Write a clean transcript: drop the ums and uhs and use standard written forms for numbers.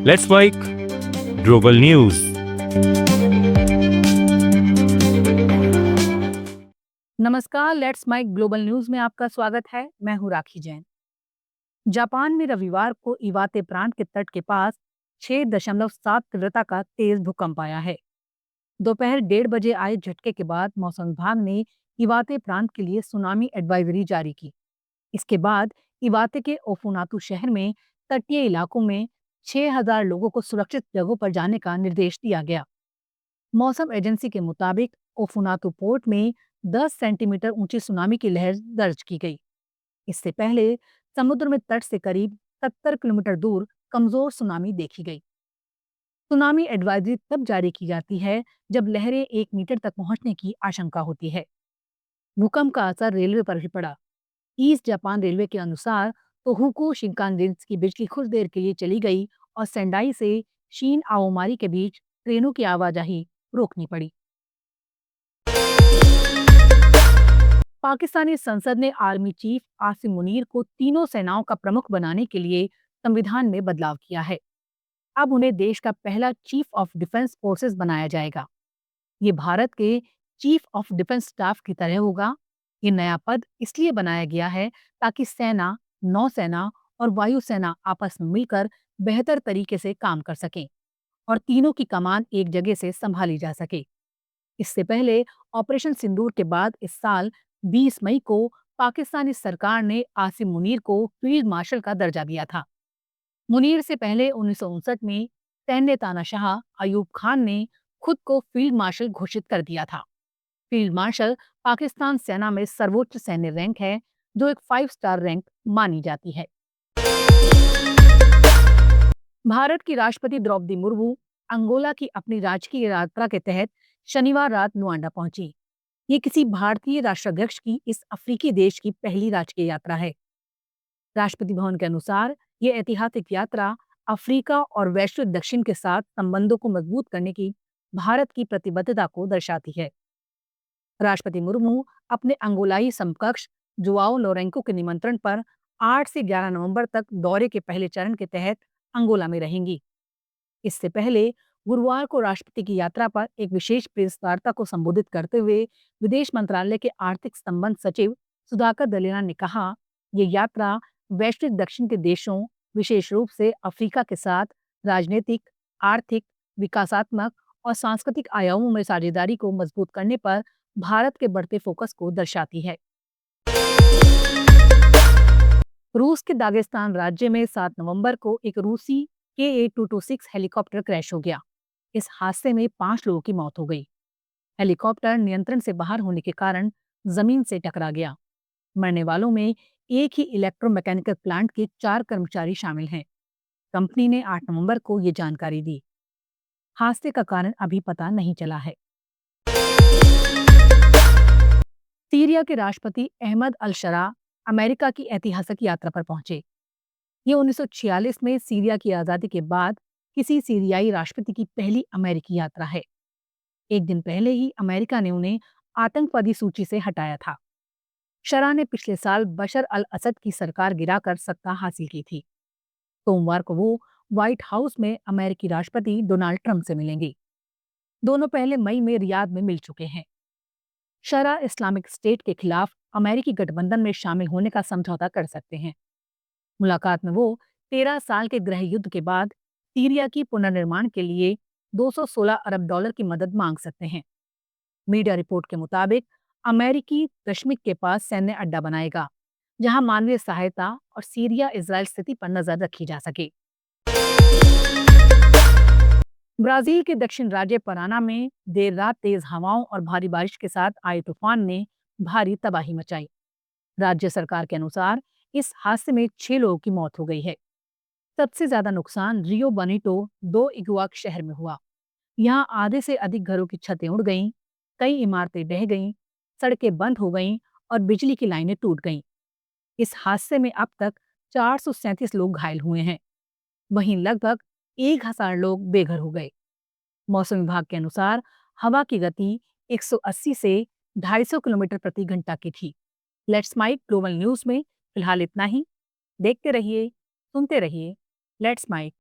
Let's mic global news. नमस्कार, let's mic global news में आपका स्वागत है। मैं हूँ राखी जैन। जापान में रविवार को इवाते प्रांत के तट के पास 6.7 तीव्रता का तेज भूकंप आया है। दोपहर 1:30 बजे आए झटके के बाद मौसम विभाग ने इवाते प्रांत के लिए सुनामी एडवाइजरी जारी की। इसके बाद इवाते के ओफुनातु शहर में तटीय इलाकों में 6,000 लोगों को सुरक्षित जगहों पर जाने का निर्देश दिया गया। मौसम एजेंसी के मुताबिक ओफुनातु पोर्ट में 10 सेंटीमीटर ऊंची सुनामी की लहर दर्ज की गई। इससे पहले समुद्र में तट से करीब 70 किलोमीटर दूर कमजोर सुनामी देखी गई। सुनामी एडवाइजरी तब जारी की जाती है जब लहरें 1 मीटर तक पहुंचने की आशंका होती है। भूकंप का असर रेलवे पर भी पड़ा। ईस्ट जापान रेलवे के अनुसार तोहोकू शिंकानसेन की बिजली कुछ देर के लिए चली गई और सेंडाई से शीन आओमारी के बीच ट्रेनों की आवाजाही रोकनी पड़ी। पाकिस्तानी संसद ने आर्मी चीफ आसिम मुनीर को तीनों सेनाओं का प्रमुख बनाने के लिए संविधान में बदलाव किया है। अब उन्हें देश का पहला चीफ ऑफ डिफेंस फोर्सेस बनाया जाएगा। ये भारत के चीफ ऑफ डिफेंस स्टाफ की तरह होगा। ये नया पद इसलिए बनाया गया है ताकि सेना, नौसेना और वायुसेना आपस में मिलकर बेहतर तरीके से काम कर सकें और तीनों की कमान एक जगह से संभाली जा सके। इससे पहले ऑपरेशन सिंदूर के बाद इस साल 20 मई को पाकिस्तानी सरकार ने आसिम मुनीर को फील्ड मार्शल का दर्जा दिया था। मुनीर से पहले 1959 में सैन्य तानाशाह अयूब खान ने खुद को फील्ड मार्शल घोषित कर दिया था। फील्ड मार्शल पाकिस्तान सेना में सर्वोच्च सैन्य रैंक है, जो एक 5 स्टार रैंक मानी जाती है। भारत की राष्ट्रपति द्रौपदी मुर्मू अंगोला की अपनी राजकीय यात्रा के तहत शनिवार रात लुआंडा पहुंची। ये किसी भारतीय राष्ट्राध्यक्ष की इस अफ्रीकी देश की पहली राजकीय यात्रा है। राष्ट्रपति भवन के अनुसार ये ऐतिहासिक यात्रा अफ्रीका और वैश्विक दक्षिण के साथ संबंधों को मजबूत करने की भारत की प्रतिबद्धता को दर्शाती है। राष्ट्रपति मुर्मू अपने अंगोलाई समकक्ष जुआओ लोरेंको के निमंत्रण पर 8 से 11 नवंबर तक दौरे के पहले चरण के तहत अंगोला में रहेंगी। इससे पहले गुरुवार को राष्ट्रपति की यात्रा पर एक विशेष प्रेस वार्ता को संबोधित करते हुए विदेश मंत्रालय के आर्थिक संबंध सचिव सुधाकर दलेला ने कहा, ये यात्रा वैश्विक दक्षिण के देशों, विशेष रूप से अफ्रीका के साथ राजनीतिक, आर्थिक, विकासात्मक और सांस्कृतिक आयामों में साझेदारी को मजबूत करने पर भारत के बढ़ते फोकस को दर्शाती है। रूस के दागिस्तान राज्य में 7 नवंबर को एक रूसी KA-226 हेलीकॉप्टर क्रैश हो गया। इस हादसे में 5 लोगों की मौत हो गई। हेलीकॉप्टर नियंत्रण से बाहर होने के कारण जमीन से टकरा गया। मरने वालों में एक ही इलेक्ट्रोमैकेनिकल प्लांट के 4 कर्मचारी शामिल हैं। कंपनी ने 8 नवंबर को ये जानकारी दी। हादसे का कारण अभी पता नहीं चला है। सीरिया के राष्ट्रपति अहमद अल शरा अमेरिका की ऐतिहासिक यात्रा पर पहुंचे। ये 1946 में सीरिया की आजादी के बाद किसी सीरियाई राष्ट्रपति की पहली अमेरिकी यात्रा है। एक दिन पहले ही अमेरिका ने उन्हें आतंकवादी सूची से हटाया था। शरा ने पिछले साल बशर अल असद की सरकार गिराकर सत्ता हासिल की थी। सोमवार को वो व्हाइट हाउस में अमेरिकी राष्ट्रपति डोनाल्ड ट्रंप से मिलेंगे। दोनों पहले मई में रियाद में मिल चुके हैं। शरा इस्लामिक स्टेट के खिलाफ अमेरिकी गठबंधन में शामिल होने का समझौता कर सकते हैं। मुलाकात में वो 13 साल के गृह युद्ध के बाद सीरिया की पुनर्निर्माण के लिए 216 अरब डॉलर की मदद मांग सकते हैं। मीडिया रिपोर्ट के मुताबिक अमेरिकी दशमिक के पास सैन्य अड्डा बनाएगा, जहां मानवीय सहायता और सीरिया इजराइल स्थिति पर नजर रखी जा सके। ब्राजील के दक्षिण राज्य पराना में देर रात तेज हवाओं और भारी बारिश के साथ आए तूफान ने भारी तबाही मचाई। राज्य सरकार के अनुसार इस हादसे में 6 लोगों की मौत हो गई है। सबसे ज्यादा नुकसान रियो बनीटो दो इगुआक शहर में हुआ। यहाँ आधे से अधिक घरों की छतें उड़ गईं, कई इमारतें ढह गईं, सड़कें बंद हो गईं और बिजली की लाइनें टूट गईं। इस हादसे में अब तक 437 लोग घायल हुए हैं। वहीं लगभग 1,000 लोग बेघर हो गए। मौसम विभाग के अनुसार हवा की गति 180 से 250 किलोमीटर प्रति घंटा की थी। लेट्स माइक ग्लोबल न्यूज में फिलहाल इतना ही। देखते रहिए, सुनते रहिए लेट्स माइक।